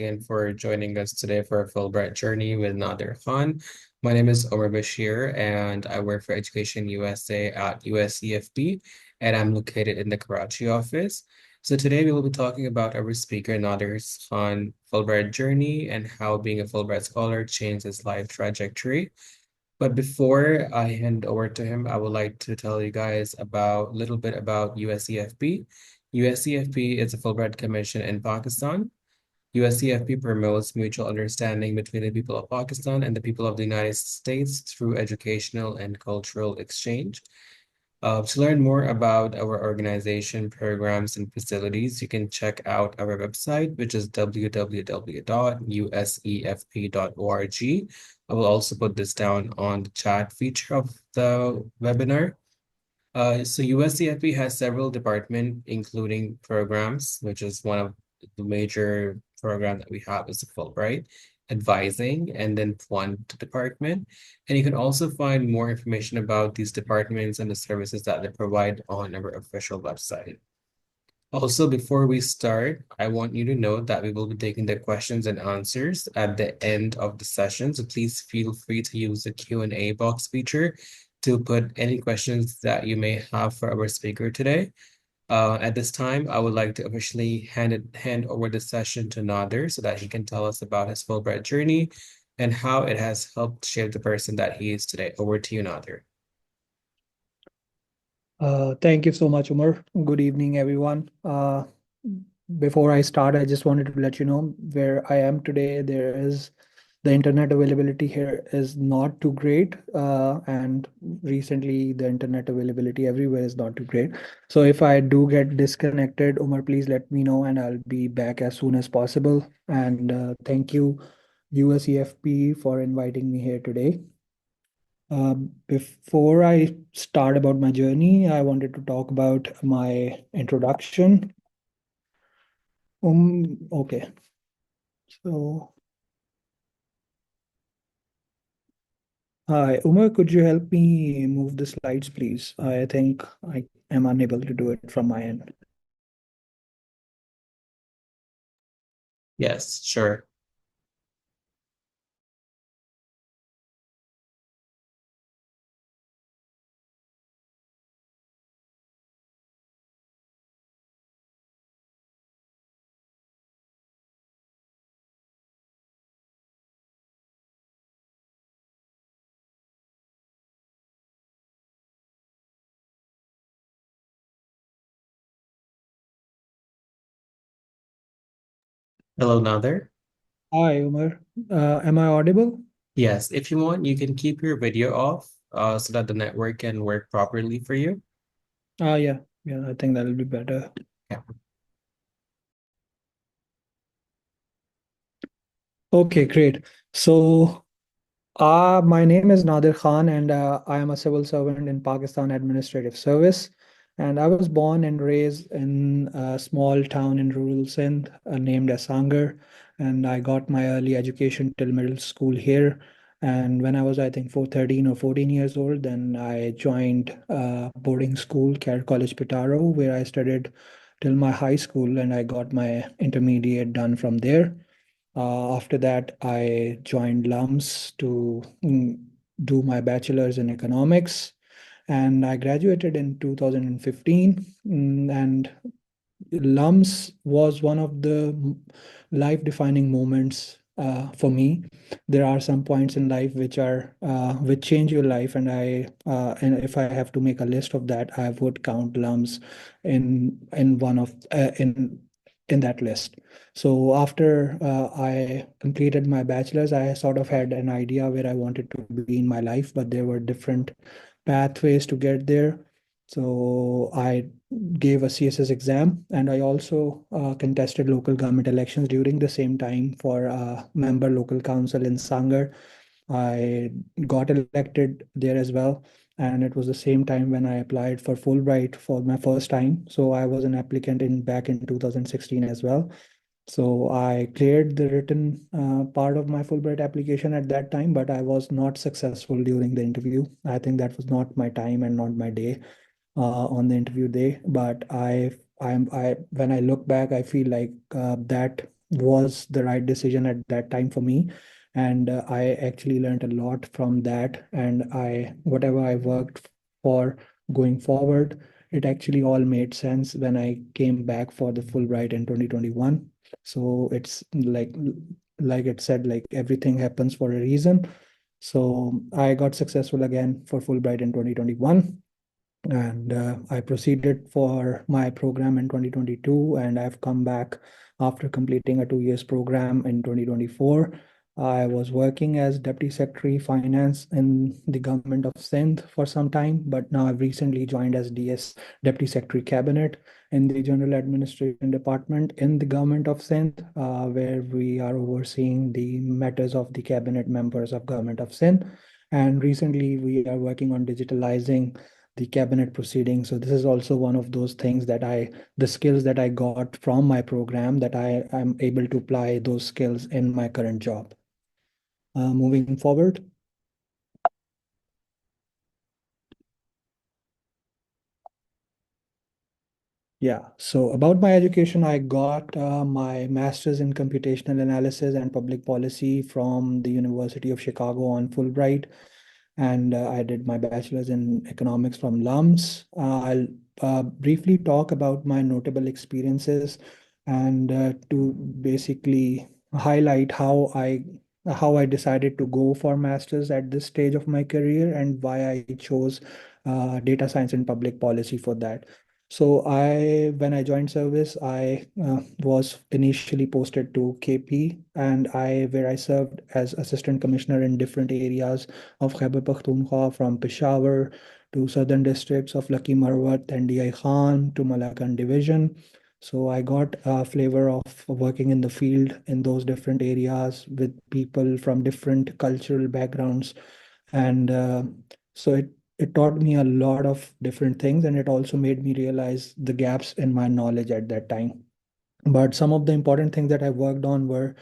again for joining us today for a Fulbright journey with Nadir Khan. My name is Omar Bashir, and I work for Education USA at USEFP, and I'm located in the Karachi office. So today we will be talking about our speaker Nadir Khan Fulbright journey and how being a Fulbright scholar changed his life trajectory. But before I hand over to him, I would like to tell you guys about a little bit about USEFP. USEFP is a Fulbright Commission in Pakistan. USEFP promotes mutual understanding between the people of Pakistan and the people of the United States through educational and cultural exchange. To learn more about our organization, programs, and facilities, you can check out our website, which is www.usefp.org. I will also put this down on the chat feature of the webinar. So USCFP has several departments, including programs, which is one of the major program that we have is the Fulbright, advising, and then fund department. And you can also find more information about these departments and the services that they provide on our official website. Also, before we start, I want you to know that we will be taking the questions and answers at the end of the session. So please feel free to use the Q&A box feature to put any questions that you may have for our speaker today. At this time, I would like to officially hand over the session to Nader so that he can tell us about his Fulbright journey and how it has helped shape the person that he is today. Over to you, Nader. Thank you so much, Umar. Good evening, everyone. Before I start, I just wanted to let you know where I am today. The internet availability here is not too great, and recently the internet availability everywhere is not too great. So if I do get disconnected, Umar, please let me know, and I'll be back as soon as possible. And thank you, USEFP, for inviting me here today. Before I start about my journey, I wanted to talk about my introduction. Okay. So, hi, Umar, could you help me move the slides, please? I think I am unable to do it from my end. Yes, sure. Hello, Nader. Hi, Umar. Am I audible? Yes, if you want, you can keep your video off so that the network can work properly for you. Yeah, yeah, I think that'll be better. Yeah. Okay, great. So, my name is Nadir Khan, and I am a civil servant in Pakistan Administrative Service. And I was born and raised in a small town in rural Sindh named as Sangar. And I got my early education till middle school here. And when I was, I think, 13 or 14 years old, then I joined boarding school, Care College Pitaro, where I studied till my high school, and I got my intermediate done from there. After that, I joined LUMS to do my bachelor's in economics, and I graduated in 2015. And LUMS was one of the life-defining moments for me. There are some points in life which change your life, and and if I have to make a list of that, I would count LUMS in one of in that list. So after I completed my bachelor's, I sort of had an idea where I wanted to be in my life, but there were different pathways to get there. So I gave a CSS exam, and I also contested local government elections during the same time for member local council in Sangar. I got elected there as well, and it was the same time when I applied for Fulbright for my first time. So I was an applicant in back in 2016 as well. So I cleared the written part of my Fulbright application at that time, but I was not successful during the interview. I think that was not my time and not my day on the interview day. But when I look back, I feel like that was the right decision at that time for me. And I actually learned a lot from that. And whatever I worked for going forward, it actually all made sense when I came back for the Fulbright in 2021. So it's like it said, like everything happens for a reason. So I got successful again for Fulbright in 2021, and I proceeded for my program in 2022, and I've come back after completing a 2 years program in 2024. I was working as Deputy Secretary Finance in the Government of Sindh for some time, but now I've recently joined as DS Deputy Secretary Cabinet in the General Administration Department in the Government of Sindh, where we are overseeing the matters of the cabinet members of Government of Sindh. And recently, we are working on digitalizing the cabinet proceedings. So this is also one of those things that the skills that I got from my program, that I am able to apply those skills in my current job. Moving forward. Yeah, so about my education, I got my master's in computational analysis and public policy from the University of Chicago on Fulbright, and I did my bachelor's in economics from LUMS. I'll briefly talk about my notable experiences, and to basically highlight how I decided to go for master's at this stage of my career and why I chose data science and public policy for that. So when I joined service, I was initially posted to KP, and where I served as assistant commissioner in different areas of Khyber Pakhtunkhwa, from Peshawar to southern districts of Lucky Marwat and DI Khan to Malakand division. So I got a flavor of working in the field in those different areas with people from different cultural backgrounds, and so it taught me a lot of different things, and it also made me realize the gaps in my knowledge at that time. But some of the important things that I worked on were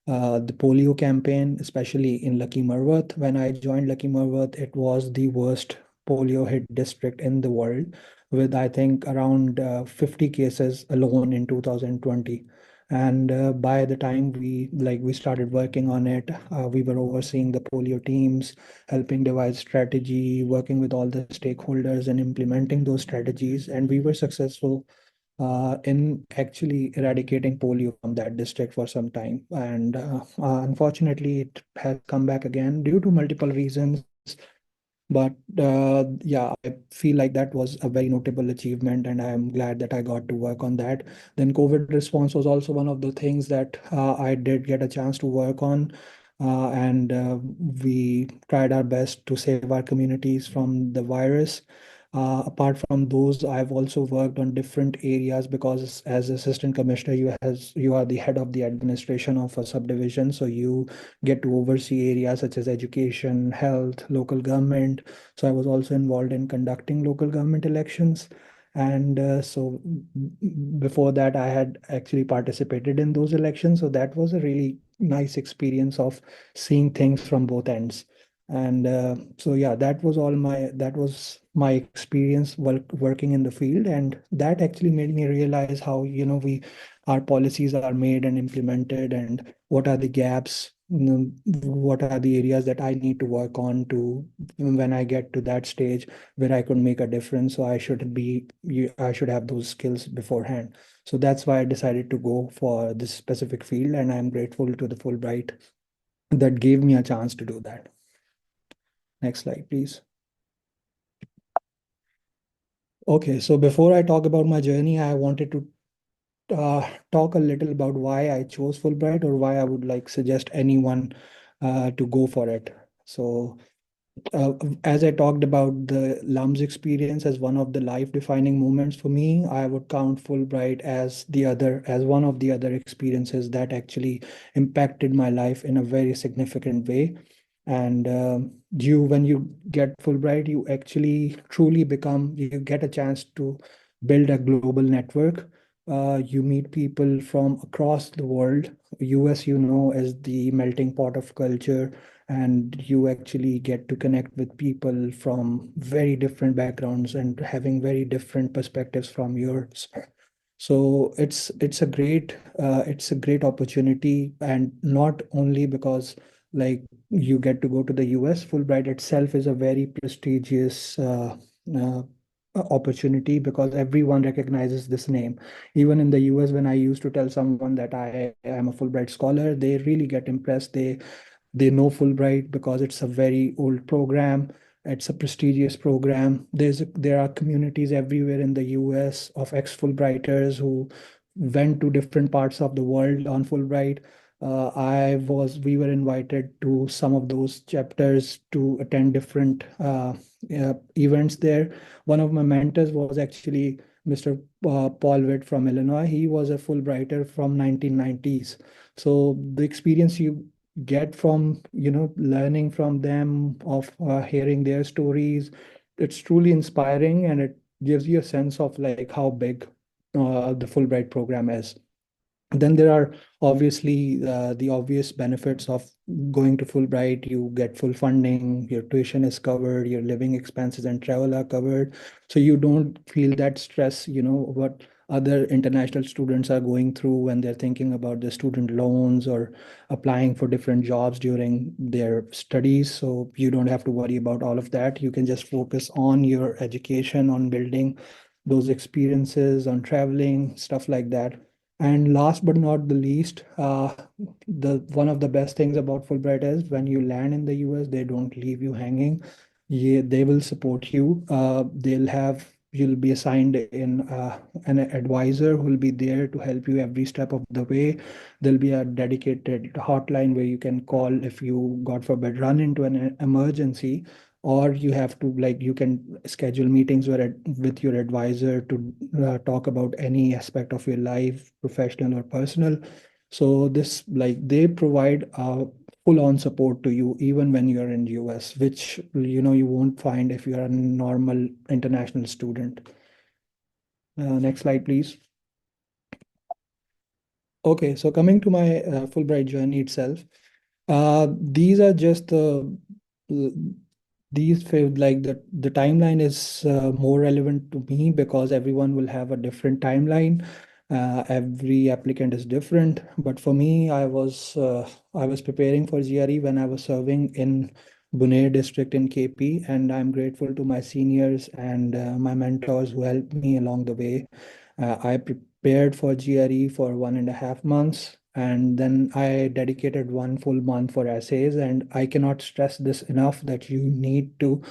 the polio campaign, especially in Lucky Marwat. When I joined Lucky Marwat, it was the worst polio hit district in the world, with I think around 50 cases alone in 2020. And by the time we started working on it, we were overseeing the polio teams, helping devise strategy, working with all the stakeholders and implementing those strategies. And we were successful in actually eradicating polio from that district for some time. And unfortunately, it has come back again due to multiple reasons. But yeah, I feel like that was a very notable achievement, and I'm glad that I got to work on that. Then COVID response was also one of the things that I did get a chance to work on. And we tried our best to save our communities from the virus. Apart from those, I've also worked on different areas because as assistant commissioner, you are the head of the administration of a subdivision. So you get to oversee areas such as education, health, local government. So I was also involved in conducting local government elections. And before that, I had actually participated in those elections. So that was a really nice experience of seeing things from both ends. And so yeah, that was my experience working in the field, and that actually made me realize how we our policies are made and implemented, and what are the gaps, what are the areas that I need to work on to when I get to that stage where I could make a difference. So I should have those skills beforehand. So that's why I decided to go for this specific field, and I'm grateful to the Fulbright that gave me a chance to do that. Next slide, please. Okay, so before I talk about my journey, I wanted to talk a little about why I chose Fulbright, or why I would like suggest anyone to go for it. So, as I talked about the LUMS experience as one of the life-defining moments for me, I would count Fulbright as one of the other experiences that actually impacted my life in a very significant way. And when you get Fulbright, you actually truly you get a chance to build a global network. You meet people from across the world. US, is the melting pot of culture, and you actually get to connect with people from very different backgrounds and having very different perspectives from yours. So it's a great opportunity, and not only because like you get to go to the US. Fulbright itself is a very prestigious uh, opportunity because everyone recognizes this name. Even in the US, when I used to tell someone that I am a Fulbright scholar, they really get impressed. They know Fulbright because it's a very old program. It's a prestigious program. There are communities everywhere in the US of ex-Fulbrighters who went to different parts of the world on Fulbright. We were invited to some of those chapters to attend different events there. One of my mentors was actually Mr. Paul Witt from Illinois. He was a Fulbrighter from 1990s. So the experience you get from learning from them, of hearing their stories, it's truly inspiring, and it gives you a sense of like how big the Fulbright program is. Then there are obviously the obvious benefits of going to Fulbright. You get full funding, your tuition is covered, your living expenses and travel are covered. So you don't feel that stress, what other international students are going through when they're thinking about their student loans or applying for different jobs during their studies. So you don't have to worry about all of that. You can just focus on your education, on building those experiences, on traveling, stuff like that. And last but not the least, the one of the best things about Fulbright is when you land in the US, they don't leave you hanging. Yeah, they will support you. You'll be assigned in an advisor who will be there to help you every step of the way. There'll be a dedicated hotline where you can call if you, God forbid, run into an emergency, or you have to like you can schedule meetings with your advisor to talk about any aspect of your life, professional or personal. So this like they provide full on support to you even when you're in US, which you won't find if you're a normal international student. Next slide, please. Okay, so coming to my Fulbright journey itself, these are just the timeline is more relevant to me because everyone will have a different timeline. Every applicant is different, but for me, I was preparing for GRE when I was serving in Buner district in KP, and I'm grateful to my seniors and my mentors who helped me along the way. I prepared for GRE for 1.5 months, and then I dedicated one full month for essays. And I cannot stress this enough that you need to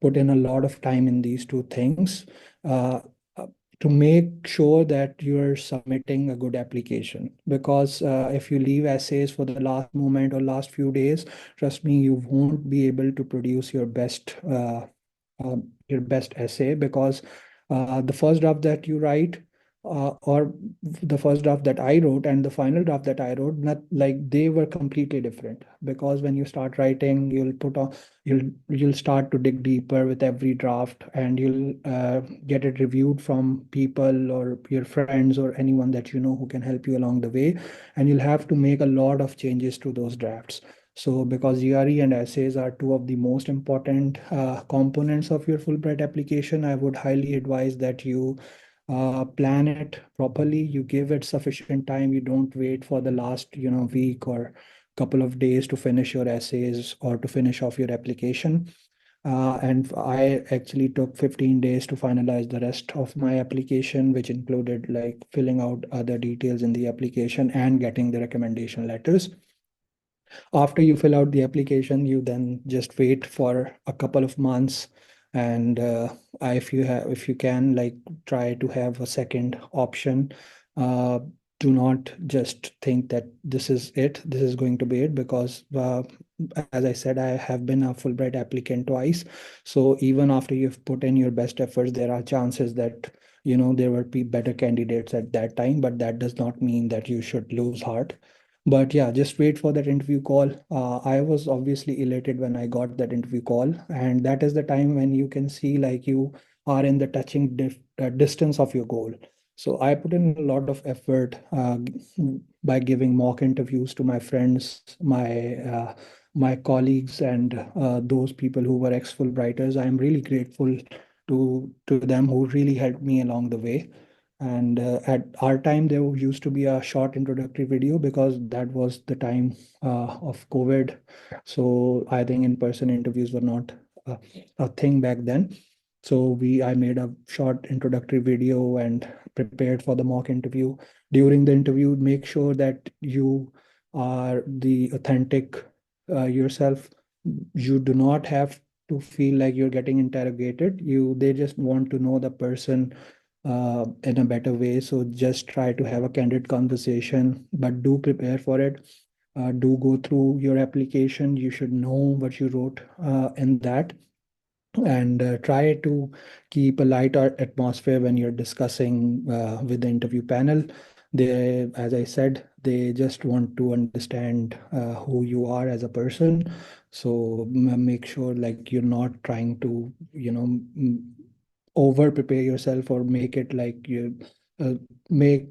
put in a lot of time in these two things uh, uh, to make sure that you're submitting a good application. Because if you leave essays for the last moment or last few days, trust me, you won't be able to produce your best essay, because the first draft that you write or the first draft that I wrote and the final draft that I wrote, not like they were completely different. Because when you start writing, you'll start to dig deeper with every draft, and you'll get it reviewed from people or your friends or anyone that you know who can help you along the way, and you'll have to make a lot of changes to those drafts. So, because GRE and essays are two of the most important components of your Fulbright application, I would highly advise that you plan it properly. You give it sufficient time. You don't wait for the last, week or couple of days to finish your essays or to finish off your application. And I actually took 15 days to finalize the rest of my application, which included like filling out other details in the application and getting the recommendation letters. After you fill out the application, you then just wait for a couple of months. And if you can, like, try to have a second option. uh, do not just think that this is going to be it, because as I said, I have been a Fulbright applicant twice. So even after you've put in your best efforts, there are chances that there will be better candidates at that time, but that does not mean that you should lose heart. But yeah, just wait for that interview call. I was obviously elated when I got that interview call, and that is the time when you can see like you are in the touching distance of your goal. So I put in a lot of effort by giving mock interviews to my friends, my colleagues, and those people who were ex-Fulbrighters. I am really grateful to them who really helped me along the way. And at our time, there used to be a short introductory video because that was the time of COVID. So I think in-person interviews were not uh, a thing back then. So I made a short introductory video and prepared for the mock interview. During the interview, make sure that you are the authentic yourself. You do not have to feel like you're getting interrogated. They just want to know the person in a better way. So just try to have a candid conversation, but do prepare for it. Do go through your application. You should know what you wrote in that, and try to keep a light atmosphere when you're discussing with the interview panel. They, as I said, they just want to understand who you are as a person. So make sure like you're not trying to, over prepare yourself or make it like you uh, make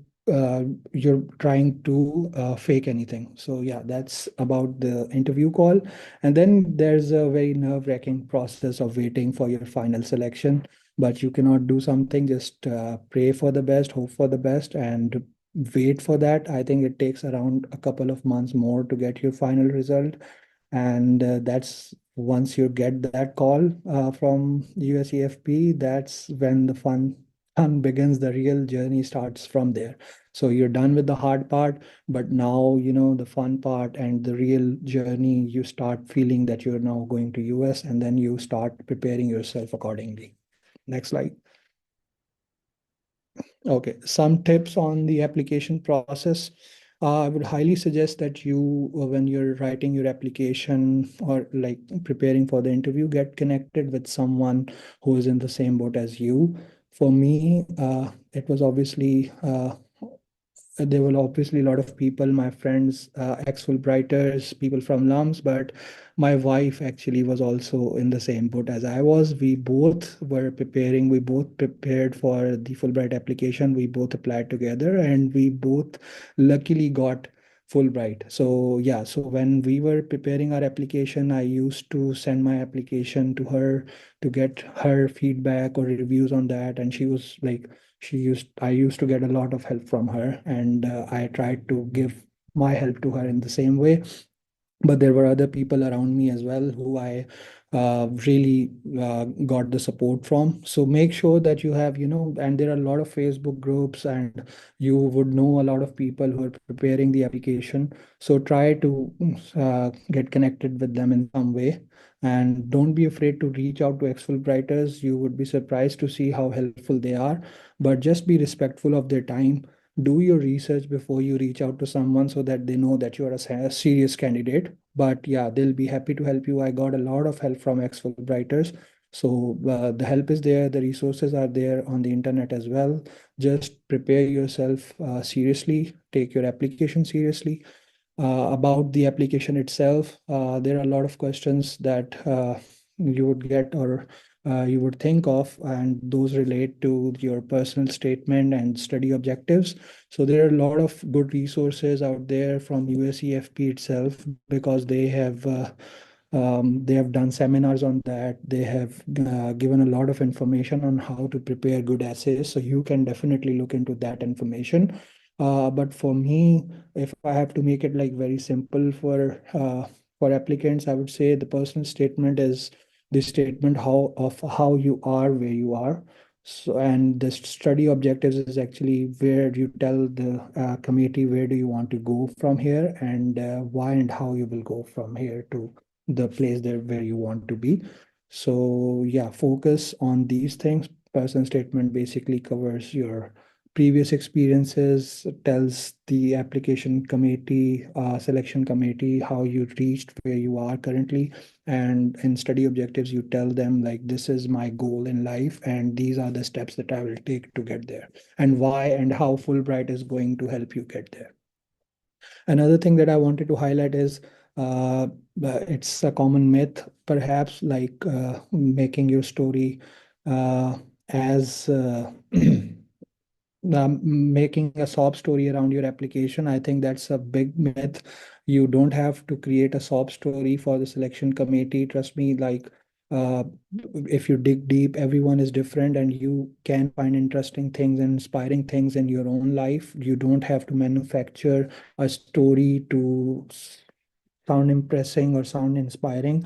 you're trying to fake anything. So yeah, that's about the interview call. And then there's a very nerve-wracking process of waiting for your final selection, but you cannot do something. Just pray for the best, hope for the best, and wait for that. I think it takes around a couple of months more to get your final result. And that's once you get that call from USEFP, that's when the fun begins. The real journey starts from there. So you're done with the hard part, but now you know the fun part and the real journey. You start feeling that you're now going to US, and then you start preparing yourself accordingly. Next slide. Okay, some tips on the application process. I would highly suggest that you, when you're writing your application or like preparing for the interview, get connected with someone who is in the same boat as you. For me, it was obviously there were obviously a lot of people, my friends, ex-Fulbrighters, people from LUMS, but my wife actually was also in the same boat as I was. We both prepared for the Fulbright application. We both applied together and we both luckily got Fulbright. So yeah, so when we were preparing our application, I used to send my application to her to get her feedback or reviews on that. And she was like, I used to get a lot of help from her, and I tried to give my help to her in the same way. But there were other people around me as well who I really got the support from. So make sure that you have, and there are a lot of Facebook groups, and you would know a lot of people who are preparing the application. So try to get connected with them in some way. And don't be afraid to reach out to ex-Fulbrighters. You would be surprised to see how helpful they are, but just be respectful of their time. Do your research before you reach out to someone so that they know that you are a serious candidate. But yeah, they'll be happy to help you. I got a lot of help from ex-Fulbrighters. So the help is there, the resources are there on the internet as well. Just prepare yourself seriously, take your application seriously. About the application itself, there are a lot of questions that you would get or you would think of, and those relate to your personal statement and study objectives. So there are a lot of good resources out there from USEFP itself because they have done seminars on that. They have given a lot of information on how to prepare good essays. So you can definitely look into that information. But for me, if I have to make it like very simple for applicants, I would say the personal statement is the statement how you are where you are. So, and the study objectives is actually where you tell the committee where do you want to go from here, and why and how you will go from here to the place there where you want to be. So yeah, focus on these things. Person statement basically covers your previous experiences, tells the application committee, selection committee, how you reached where you are currently. And in study objectives, you tell them like, this is my goal in life, and these are the steps that I will take to get there, and why and how Fulbright is going to help you get there. Another thing that I wanted to highlight is uh, it's a common myth, perhaps, like making your story as making a sob story around your application. I think that's a big myth. You don't have to create a sob story for the selection committee. Trust me, like uh, if you dig deep, everyone is different, and you can find interesting things and inspiring things in your own life. You don't have to manufacture a story to sound impressing or sound inspiring.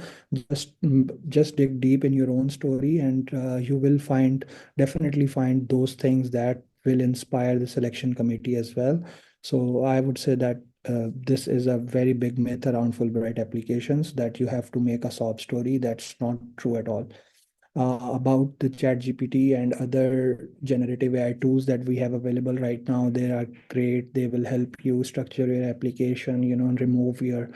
Just dig deep in your own story, and you will definitely find those things that will inspire the selection committee as well. So I would say that this is a very big myth around Fulbright applications, that you have to make a sob story. That's not true at all. About the chat GPT and other generative AI tools that we have available right now, they are great. They will help you structure your application, and remove your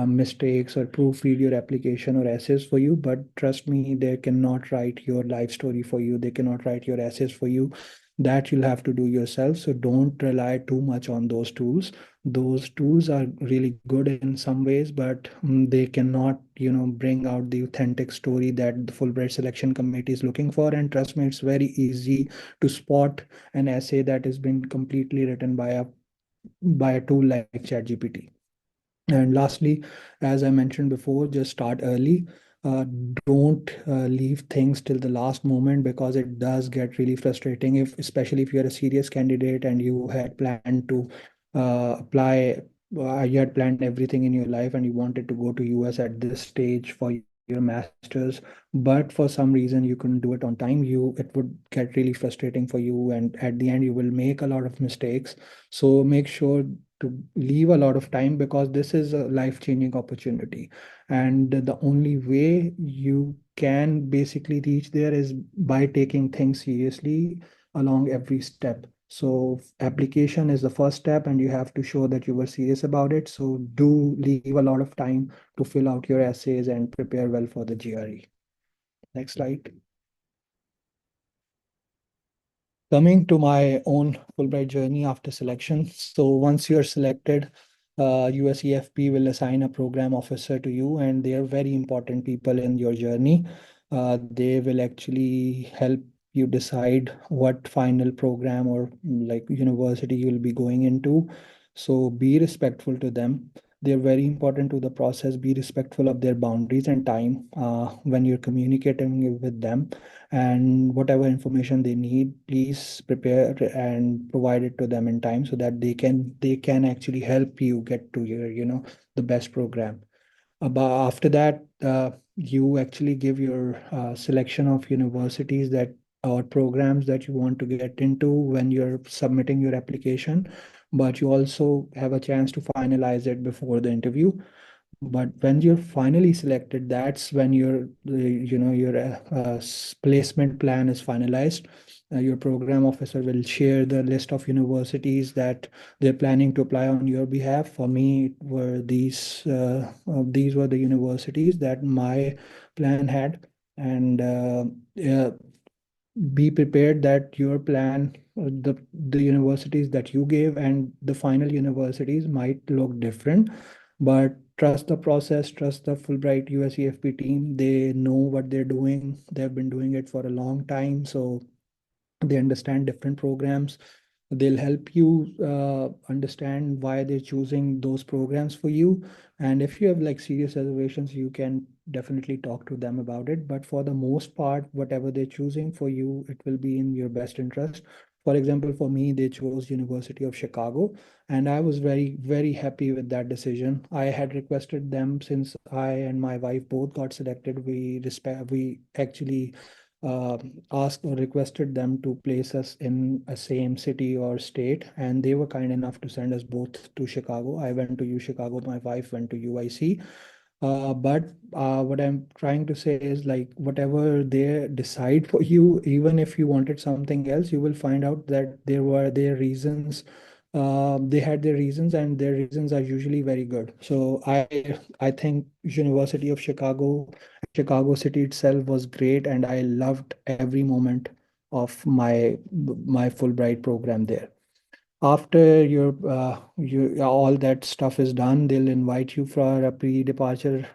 mistakes or proofread your application or essays for you. But trust me, they cannot write your life story for you. They cannot write your essays for you. That you'll have to do yourself. So don't rely too much on those tools. Those tools are really good in some ways, but they cannot, bring out the authentic story that the Fulbright selection committee is looking for. And trust me, it's very easy to spot an essay that has been completely written by a tool like ChatGPT. And lastly, as I mentioned before, just start early. Don't leave things till the last moment, because it does get really frustrating, if especially if you're a serious candidate and you had planned to apply. You had planned everything in your life and you wanted to go to US at this stage for your masters, but for some reason you couldn't do it on time. It would get really frustrating for you, and at the end you will make a lot of mistakes. So make sure to leave a lot of time, because this is a life-changing opportunity. And the only way you can basically reach there is by taking things seriously along every step. So application is the first step, and you have to show that you were serious about it. So do leave a lot of time to fill out your essays and prepare well for the GRE. Next slide. Coming to my own Fulbright journey after selection. So once you're selected, USEFP will assign a program officer to you, and they are very important people in your journey. They will actually help you decide what final program or like university you'll be going into. So be respectful to them. They're very important to the process. Be respectful of their boundaries and time when you're communicating with them, and whatever information they need, please prepare and provide it to them in time, so that they can actually help you get to your the best program. About after that, you actually give your selection of universities that or programs that you want to get into when you're submitting your application, but you also have a chance to finalize it before the interview. But when you're finally selected, that's when your placement plan is finalized. Your program officer will share the list of universities that they're planning to apply on your behalf. For me, these were the universities that my plan had, and be prepared that your plan, the universities that you gave and the final universities might look different. But trust the process, trust the Fulbright USEFP team. They know what they're doing. They've been doing it for a long time, so they understand different programs. They'll help you understand why they're choosing those programs for you. And if you have like serious reservations, you can definitely talk to them about it. But for the most part, whatever they're choosing for you, it will be in your best interest. For example, for me, they chose University of Chicago, and I was very, very happy with that decision. I had requested them since I and my wife both got selected. We actually asked or requested them to place us in a same city or state, and they were kind enough to send us both to Chicago. I went to U Chicago, my wife went to UIC. But what I'm trying to say is, like, whatever they decide for you, even if you wanted something else, you will find out that there were their reasons. They had their reasons, and their reasons are usually very good. So I think University of Chicago, Chicago City itself was great, and I loved every moment of my Fulbright program there. After all that stuff is done, they'll invite you for a pre-departure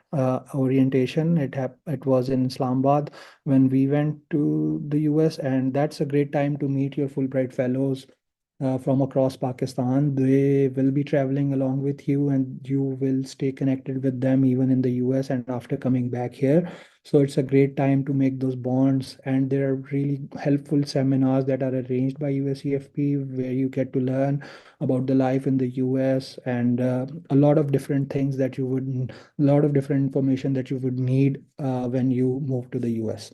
orientation. It was in Islamabad when we went to the US, and that's a great time to meet your Fulbright fellows, from across Pakistan. They will be traveling along with you, and you will stay connected with them even in the US and after coming back here. So it's a great time to make those bonds. And there are really helpful seminars that are arranged by USEFP where you get to learn about the life in the US and a lot of different things that you would, a lot of different information that you would need when you move to the US.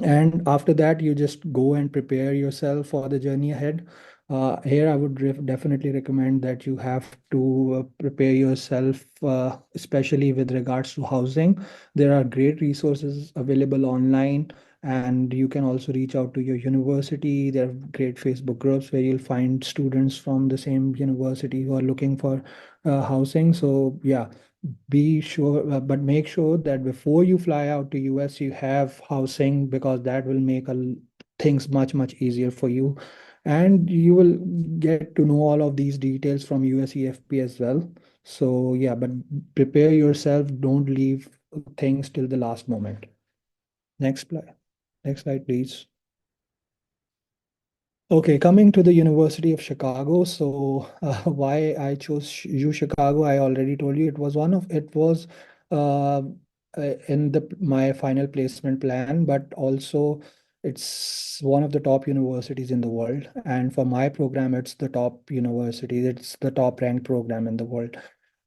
And after that, you just go and prepare yourself for the journey ahead. Here, I would definitely recommend that you have to prepare yourself, especially with regards to housing. There are great resources available online, and you can also reach out to your university. There are great Facebook groups where you'll find students from the same university who are looking for housing. So, yeah, be sure, but make sure that before you fly out to US, you have housing because that will make things much easier for you. And you will get to know all of these details from USEFP as well. So yeah, but prepare yourself. Don't leave things till the last moment. Next slide. Next slide, please. Okay, coming to the University of Chicago. So, why I chose U Chicago, I already told you it was uh, in the my final placement plan, but also it's one of the top universities in the world. And for my program, it's the top university. It's the top ranked program in the world.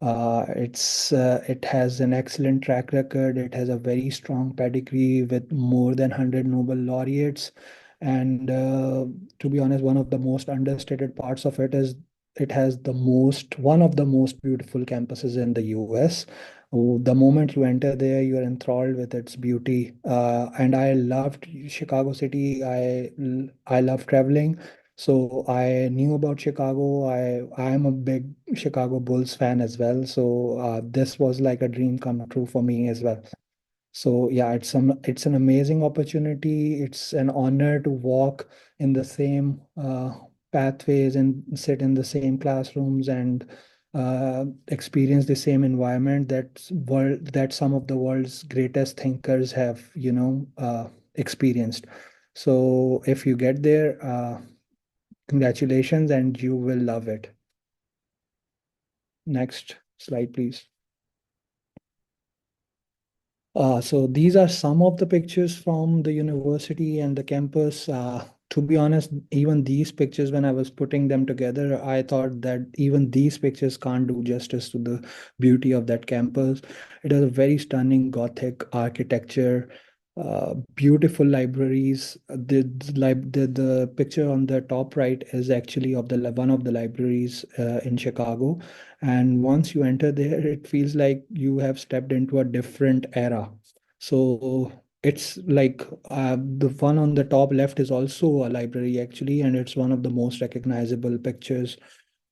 It has an excellent track record. It has a very strong pedigree with more than 100 Nobel laureates. And to be honest, one of the most understated parts of it is it has one of the most beautiful campuses in the US. Oh, the moment you enter there, you are enthralled with its beauty. And I loved Chicago City. I love traveling. So I knew about Chicago. I am a big Chicago Bulls fan as well. So this was like a dream come true for me as well. So yeah, it's an amazing opportunity. It's an honor to walk in the same pathways and sit in the same classrooms and experience the same environment that some of the world's greatest thinkers have, experienced. So if you get there, congratulations, and you will love it. Next slide, please. So these are some of the pictures from the university and the campus. To be honest, even these pictures, when I was putting them together, I thought that even these pictures can't do justice to the beauty of that campus. It has a very stunning Gothic architecture, beautiful libraries. The picture on the top right is actually of the one of the libraries in Chicago. And once you enter there, it feels like you have stepped into a different era. So it's like the one on the top left is also a library actually, and it's one of the most recognizable pictures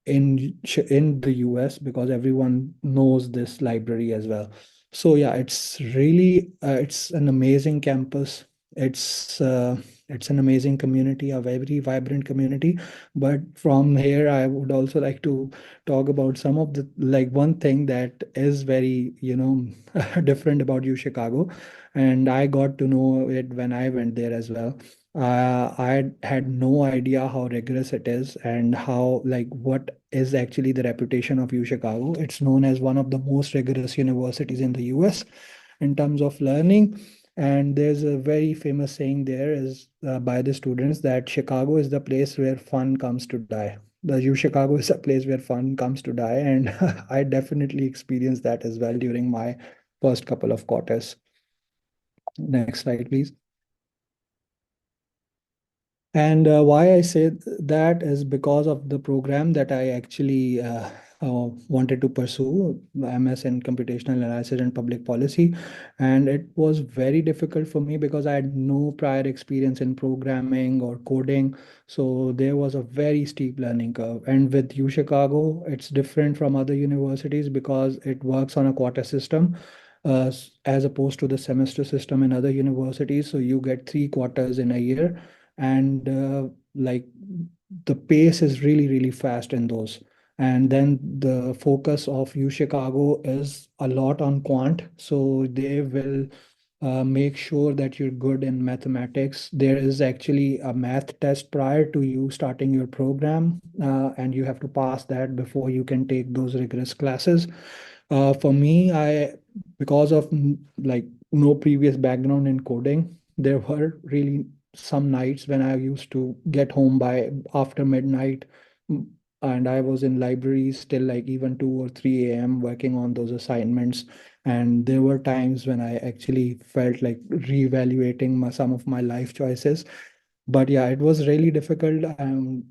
in the US because everyone knows this library as well. So yeah, it's an amazing campus. It's an amazing community, a very vibrant community. But from here, I would also like to talk about some of the like one thing that is very, different about U Chicago, and I got to know it when I went there as well. I had no idea how rigorous it is and how, like, what is actually the reputation of U Chicago. It's known as one of the most rigorous universities in the US in terms of learning. And there's a very famous saying there is by the students that Chicago is the place where fun comes to die. The U Chicago is a place where fun comes to die, and I definitely experienced that as well during my first couple of quarters. Next slide, please. And why I say that is because of the program that I actually wanted to pursue, MS in Computational Analysis and Public Policy. And it was very difficult for me because I had no prior experience in programming or coding. So there was a very steep learning curve. And with U Chicago, it's different from other universities because it works on a quarter system. As opposed to the semester system in other universities. So you get 3 quarters in a year, and like the pace is really fast in those. And then the focus of U Chicago is a lot on quant, so they will make sure that you're good in mathematics. There is actually a math test prior to you starting your program, and you have to pass that before you can take those rigorous classes. For me, because of like no previous background in coding, there were really some nights when I used to get home by after midnight, mm, and I was in libraries till like even 2 or 3 a.m. working on those assignments. And there were times when I actually felt like reevaluating some of my life choices. But yeah, it was really difficult. I'm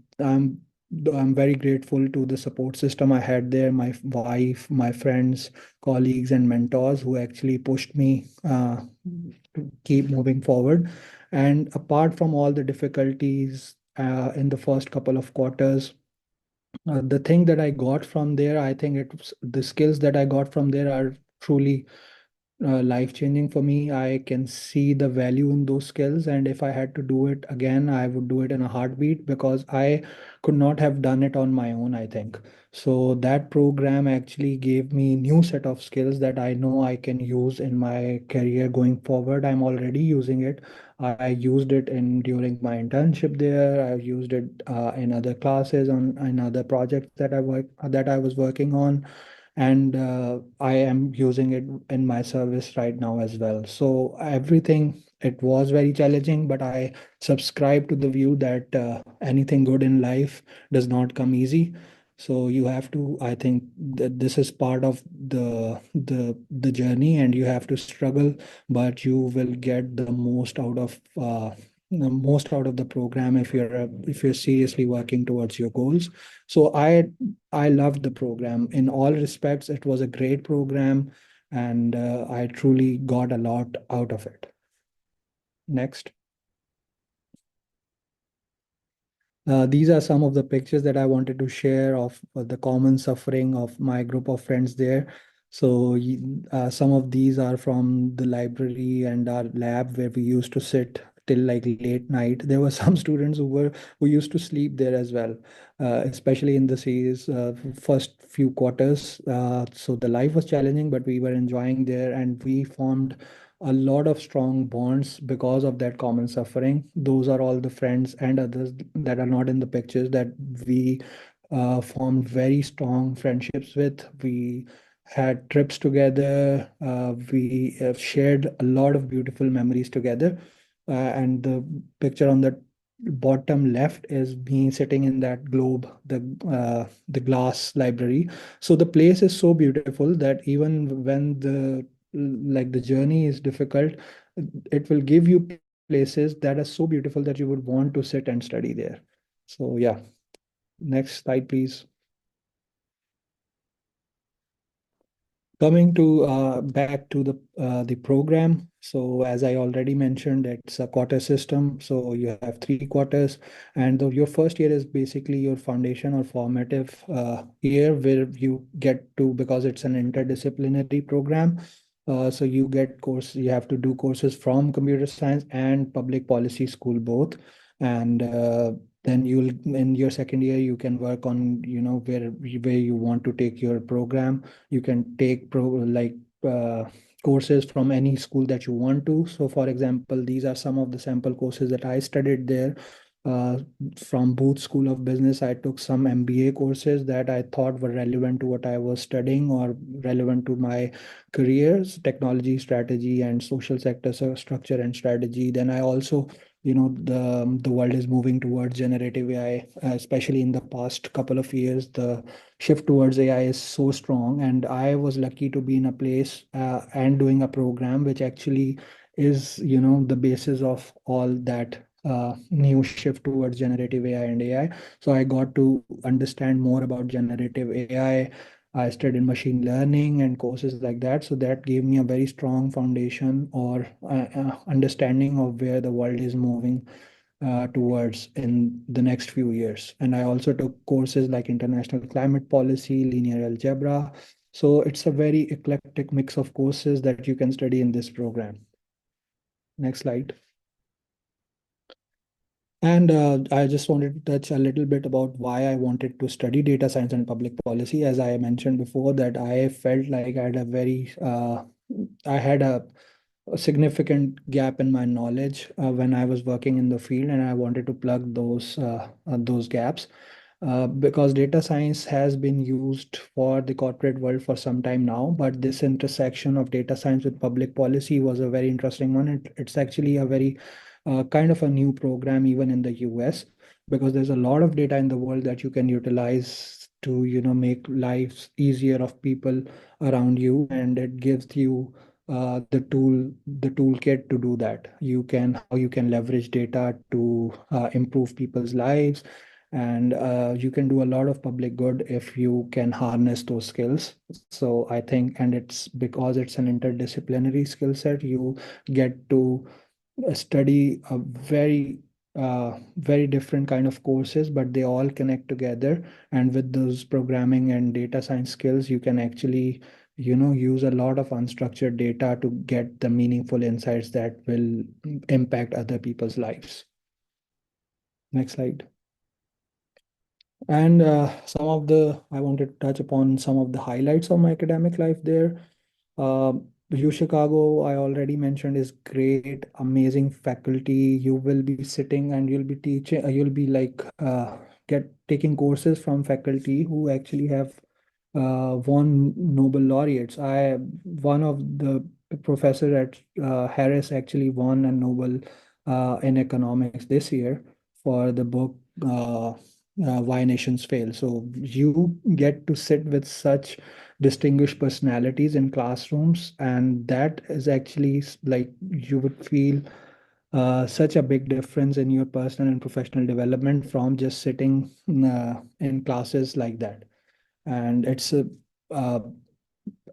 very grateful to the support system I had there, my wife, my friends, colleagues, and mentors who actually pushed me to keep moving forward. And apart from all the difficulties in the first couple of quarters, the thing that I got from there, I think the skills that I got from there are truly life changing for me. I can see the value in those skills, and if I had to do it again, I would do it in a heartbeat because I could not have done it on my own, I think. So that program actually gave me new set of skills that I know I can use in my career going forward. I'm already using it. I used it in during my internship there. I've used it in other classes on in other projects that I was working on, and I am using it in my service right now as well. So everything, it was very challenging, but I subscribe to the view that anything good in life does not come easy. So you have to, I think that this is part of the journey, and you have to struggle, but you will get the most out of the program if you're seriously working towards your goals. So I loved the program. In all respects, it was a great program, and I truly got a lot out of it. Next. These are some of the pictures that I wanted to share of the common suffering of my group of friends there. So some of these are from the library and our lab where we used to sit till like late night. There were some students who used to sleep there as well, especially in the series first few quarters. So the life was challenging, but we were enjoying there, and we formed a lot of strong bonds because of that common suffering. Those are all the friends and others that are not in the pictures that we formed very strong friendships with. We had trips together. We have shared a lot of beautiful memories together. And the picture on the bottom left is me sitting in that globe, the glass library. So the place is so beautiful that even when the journey is difficult, it will give you places that are so beautiful that you would want to sit and study there. So yeah, next slide, please. Coming to back to the program. So as I already mentioned, it's a quarter system. So you have 3 quarters, and your first year is basically your foundation or formative year where you get to, because it's an interdisciplinary program. So you have to do courses from computer science and public policy school both, and then you'll in your second year you can work on where you want to take your program. You can take courses from any school that you want to. So for example, these are some of the sample courses that I studied there. uh, from Booth School of Business, I took some MBA courses that I thought were relevant to what I was studying or relevant to my careers: technology strategy and social sector structure and strategy. Then I also, the world is moving towards generative AI, especially in the past couple of years. The shift towards AI is so strong, and I was lucky to be in a place and doing a program which actually is, the basis of all that new shift towards generative AI and AI. So I got to understand more about generative AI. I studied machine learning and courses like that. So that gave me a very strong foundation or understanding of where the world is moving towards in the next few years. And I also took courses like international climate policy, linear algebra. So it's a very eclectic mix of courses that you can study in this program. Next slide. And I just wanted to touch a little bit about why I wanted to study data science and public policy. As I mentioned before, that I felt like I had a a significant gap in my knowledge when I was working in the field, and I wanted to plug those gaps because data science has been used for the corporate world for some time now. But this intersection of data science with public policy was a very interesting one. It's actually a very kind of a new program even in the US, because there's a lot of data in the world that you can utilize to make lives easier of people around you, and it gives you the toolkit to do that. How you can leverage data to improve people's lives, and you can do a lot of public good if you can harness those skills. So I think, and it's because it's an interdisciplinary skill set, you get to study a very different kind of courses, but they all connect together. And with those programming and data science skills, you can actually use a lot of unstructured data to get the meaningful insights that will impact other people's lives. Next slide. And I wanted to touch upon some of the highlights of my academic life there. U Chicago, I already mentioned, is great, amazing faculty. You will be sitting and you'll be teaching, you'll be like get taking courses from faculty who actually have won Nobel laureates. One of the professor at Harris actually won a Nobel in economics this year for the book Why Nations Fail. So you get to sit with such distinguished personalities in classrooms, and that is actually like you would feel such a big difference in your personal and professional development from just sitting in classes like that. And uh,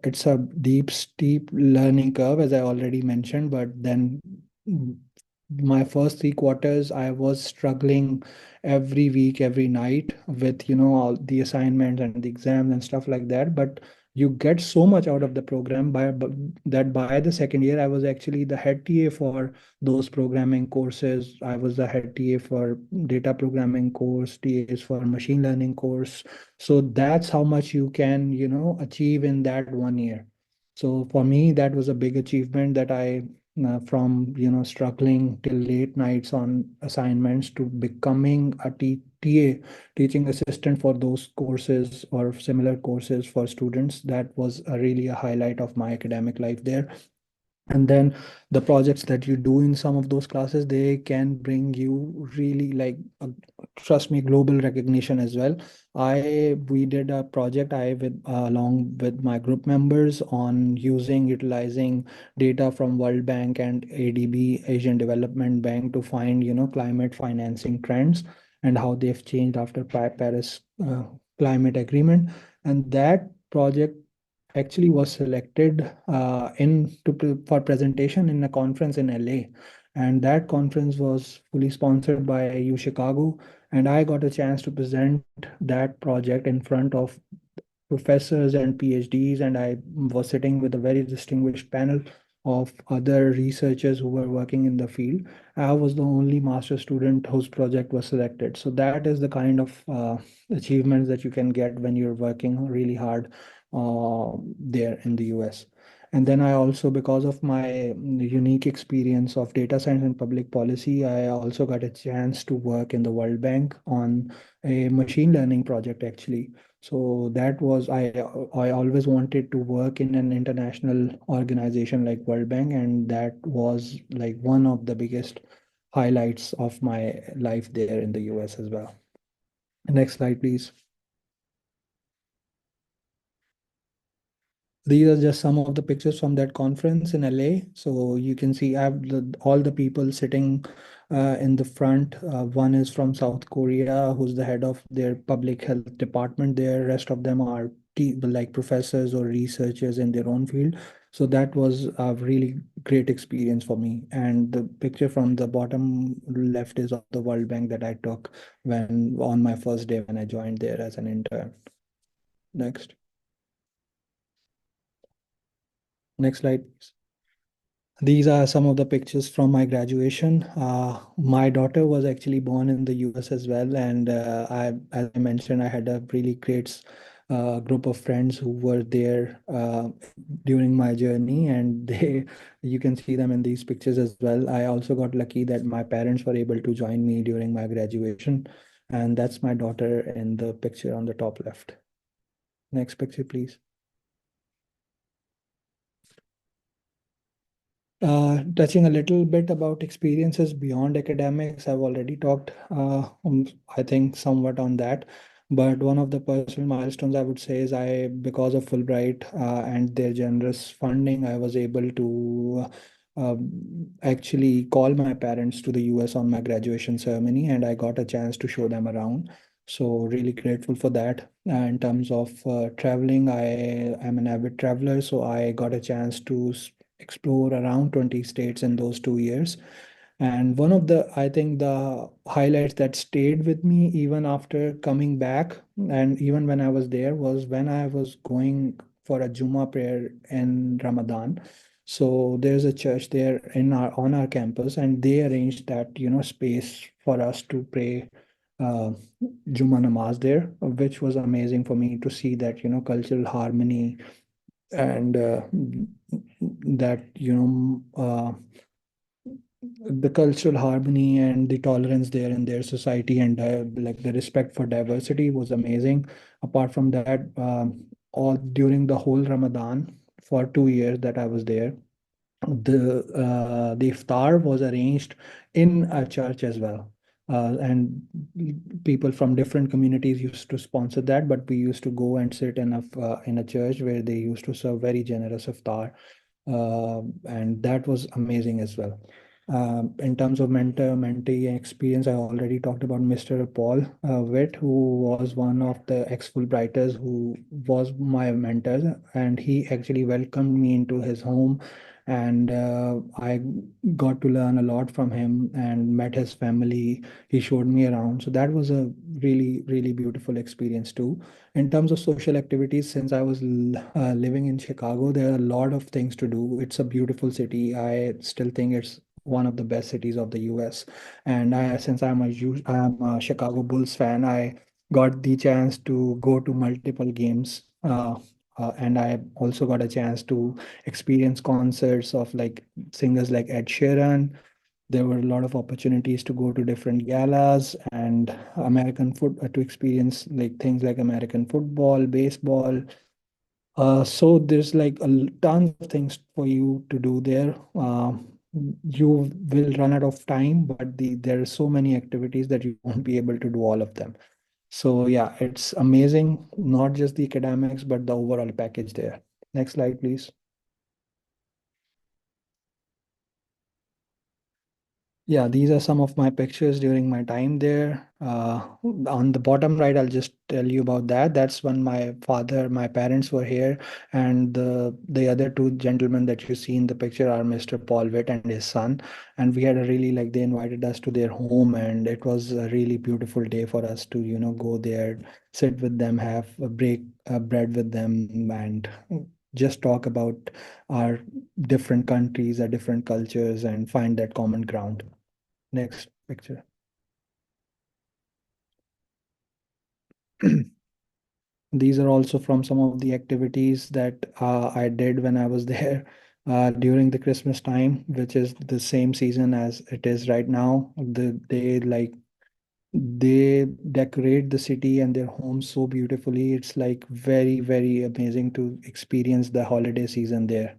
it's a deep, steep learning curve, as I already mentioned. But then my first 3 quarters, I was struggling every week, every night with, all the assignments and the exams and stuff like that. But you get so much out of the program that by the second year, I was actually the head TA for those programming courses. I was the head TA for data programming course, TAs for machine learning course. So that's how much you can, achieve in that 1 year. So for me, that was a big achievement that from, struggling till late nights on assignments to becoming a TA, teaching assistant for those courses or similar courses for students. That was really a highlight of my academic life there. And then the projects that you do in some of those classes, they can bring you really like trust me, global recognition as well. I We did a project, I with along with my group members, on utilizing data from World Bank and ADB, Asian Development Bank, to find climate financing trends and how they've changed after Paris climate agreement. And that project actually was selected for presentation in a conference in LA, and that conference was fully sponsored by U Chicago, and I got a chance to present that project in front of professors and PhDs, and I was sitting with a very distinguished panel of other researchers who were working in the field. I was the only master student whose project was selected. So that is the kind of achievements that you can get when you're working really hard there in the US. And then I also, because of my unique experience of data science and public policy, I also got a chance to work in the World Bank on a machine learning project actually. So that was I always wanted to work in an international organization like World Bank, and that was like one of the biggest highlights of my life there in the US as well. Next slide, please. These are just some of the pictures from that conference in LA. So you can see I have all the people sitting in the front. One is from South Korea, who's the head of their public health department there. Rest of them are like professors or researchers in their own field. So that was a really great experience for me. And the picture from the bottom left is of the World Bank that I took when on my first day when I joined there as an intern. Next. Next slide, please. These are some of the pictures from my graduation. My daughter was actually born in the US as well, and as I mentioned, I had a really great group of friends who were there during my journey, and they you can see them in these pictures as well. I also got lucky that my parents were able to join me during my graduation, and that's my daughter in the picture on the top left. Next picture, please. Touching a little bit about experiences beyond academics, I've already talked, I think, somewhat on that. But one of the personal milestones I would say is because of Fulbright and their generous funding, I was able to actually call my parents to the US on my graduation ceremony, and I got a chance to show them around. So really grateful for that. In terms of traveling, I am an avid traveler, so I got a chance to explore around 20 states in those 2 years. And one of the, I think, the highlights that stayed with me even after coming back and even when I was there was when I was going for a Juma prayer in Ramadan. So there's a church there in our on our campus, and they arranged that, space for us to pray uh, Juma namaz there, which was amazing for me to see that, cultural harmony and that the cultural harmony and the tolerance there in their society, and like the respect for diversity was amazing. Apart from that, all during the whole Ramadan for 2 years that I was there, the iftar was arranged in a church as well. And people from different communities used to sponsor that, but we used to go and sit in a church where they used to serve very generous iftar, and that was amazing as well. In terms of mentee experience, I already talked about Mr. Paul Witt, who was one of the ex-Fulbrighters who was my mentor, and he actually welcomed me into his home, and I got to learn a lot from him and met his family. He showed me around, so that was a really, really beautiful experience too. In terms of social activities, since I was living in Chicago, there are a lot of things to do. It's a beautiful city. I still think it's one of the best cities of the US. And since I'm a Chicago Bulls fan, I got the chance to go to multiple games. And I also got a chance to experience concerts of like singers like Ed Sheeran. There were a lot of opportunities to go to different galas and American foot to experience like things like American football, baseball. So there's like tons of things for you to do there. You will run out of time, but there are so many activities that you won't be able to do all of them. So yeah, it's amazing, not just the academics, but the overall package there. Next slide, please. Yeah, these are some of my pictures during my time there. On the bottom right, I'll just tell you about that. That's when my parents were here, and the other two gentlemen that you see in the picture are Mr. Paul Witt and his son. And we had a really like they invited us to their home, and it was a really beautiful day for us to go there, sit with them, have a break bread with them, and just talk about our different countries, our different cultures, and find that common ground. Next picture. These are also from some of the activities that I did when I was there during the Christmas time, which is the same season as it is right now. They decorate the city and their homes so beautifully. It's like very, very amazing to experience the holiday season there.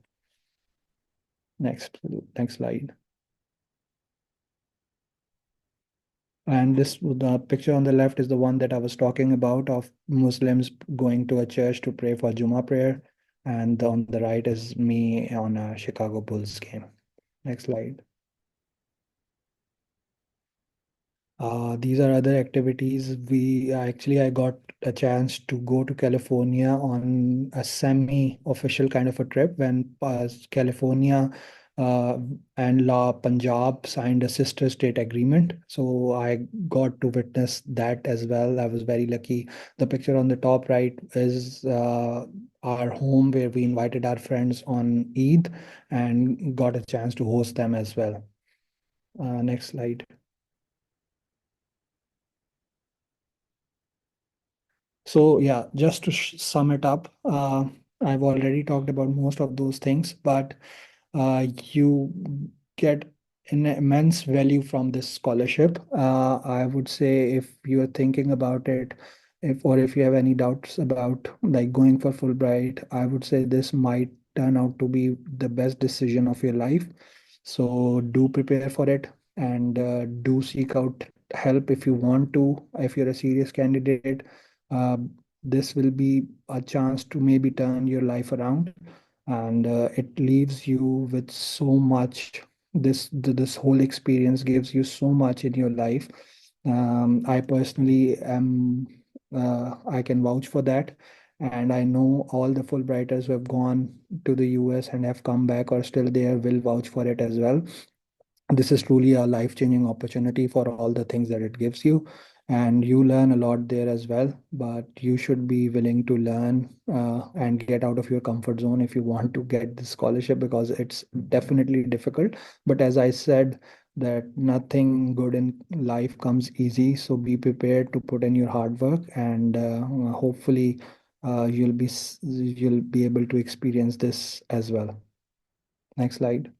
Next, next slide. And the picture on the left is the one that I was talking about of Muslims going to a church to pray for Juma prayer. And on the right is me on a Chicago Bulls game. Next slide. These are other activities. I got a chance to go to California on a semi-official kind of a trip when California uh, and La Punjab signed a sister state agreement. So I got to witness that as well. I was very lucky. The picture on the top right is our home where we invited our friends on Eid and got a chance to host them as well. Next slide. So yeah, just to sum it up, I've already talked about most of those things, but you get an immense value from this scholarship. I would say if you're thinking about it, if you have any doubts about like going for Fulbright, I would say this might turn out to be the best decision of your life. So do prepare for it and do seek out help if you want to. If you're a serious candidate, uh, this will be a chance to maybe turn your life around, and it leaves you with so much. This whole experience gives you so much in your life. I personally am, I can vouch for that, and I know all the Fulbrighters who have gone to the US and have come back or still there will vouch for it as well. This is truly a life-changing opportunity for all the things that it gives you, and you learn a lot there as well. But you should be willing to learn and get out of your comfort zone if you want to get the scholarship, because it's definitely difficult. But as I said, that nothing good in life comes easy, so be prepared to put in your hard work, and hopefully you'll be able to experience this as well. Next slide.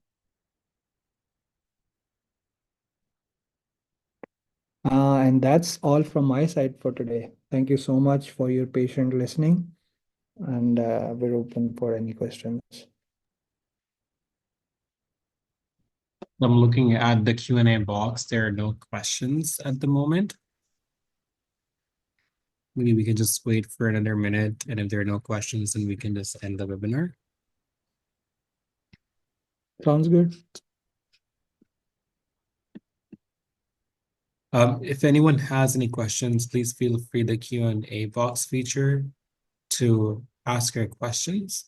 And that's all from my side for today. Thank you so much for your patient listening, and we're open for any questions. I'm looking at the Q&A box. There are no questions at the moment. Maybe we can just wait for another minute, and if there are no questions, then we can just end the webinar. Sounds good. If anyone has any questions, please feel free the Q&A box feature to ask your questions.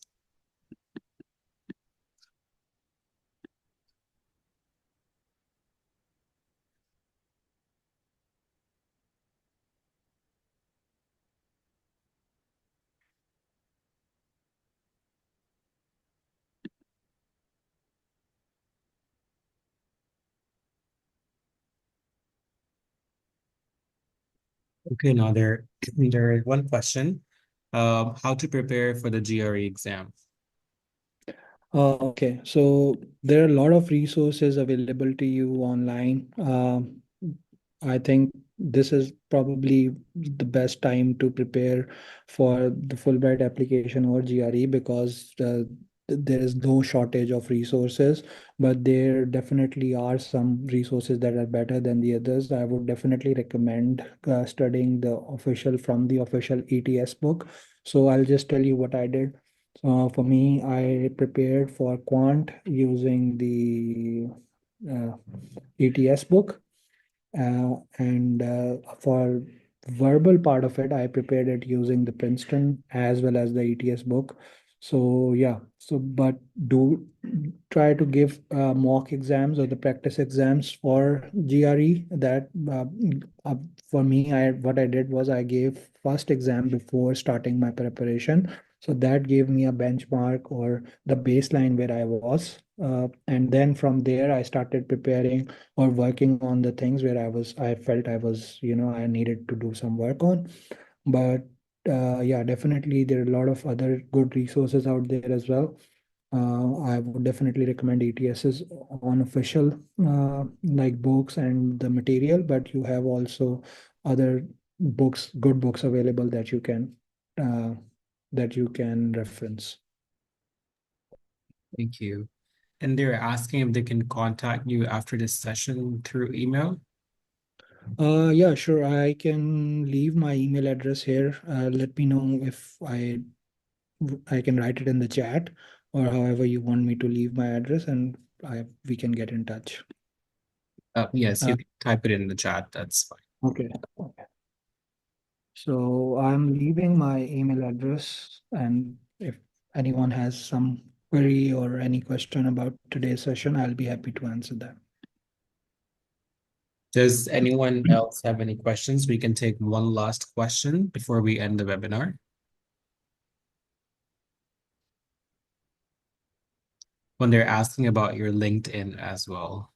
Okay, now there is one question. How to prepare for the GRE exam? Okay, so there are a lot of resources available to you online. I think this is probably the best time to prepare for the Fulbright application or GRE, because there is no shortage of resources, but there definitely are some resources that are better than the others. I would definitely recommend studying from the official ETS book. So I'll just tell you what I did. For me, I prepared for quant using the ETS book, and for verbal part of it, I prepared it using the Princeton as well as the ETS book. So yeah, but do try to give mock exams or the practice exams for GRE. That uh, for me, I what I did was I gave first exam before starting my preparation. So that gave me a benchmark or the baseline where I was. And then from there, I started preparing or working on the things where I felt I was, I needed to do some work on. But yeah, definitely there are a lot of other good resources out there as well. I would definitely recommend ETSs on official like books and the material, but you have also other books, good books available uh, that you can reference. Thank you. And they're asking if they can contact you after this session through email. Yeah, sure. I can leave my email address here. Let me know if I can write it in the chat, or however you want me to leave my address, and we can get in touch. Yes, Uh, you can type it in the chat. That's fine. okay. Okay. So I'm leaving my email address, and if anyone has some query or any question about today's session, I'll be happy to answer them. Does anyone else have any questions? We can take one last question before we end the webinar. When they're asking about your LinkedIn as well.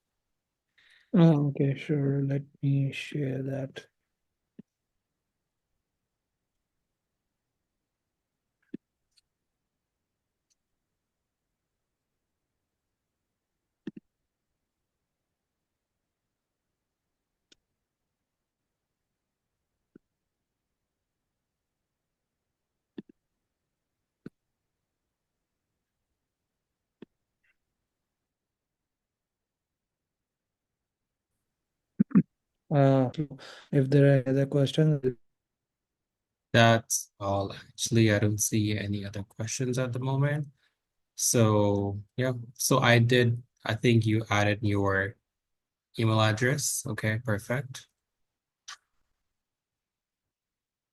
Okay, sure. Let me share that. If there are other questions, That's all. Actually, I don't see any other questions at the moment. So yeah, so I think you added your email address. Okay, perfect.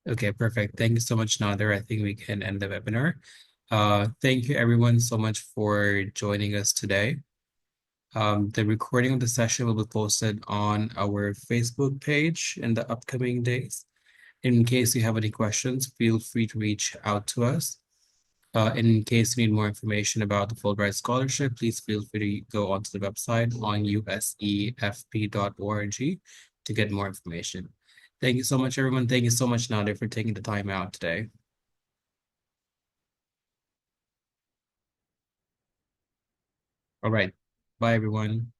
Okay, perfect. Thank you so much, Nader. I think we can end the webinar. Thank you everyone so much for joining us today. The recording of the session will be posted on our Facebook page in the upcoming days. In case you have any questions, feel free to reach out to us. In case you need more information about the Fulbright Scholarship, please feel free to go onto the website on usefp.org to get more information. Thank you so much, everyone. Thank you so much, Nadia, for taking the time out today. All right. Bye, everyone.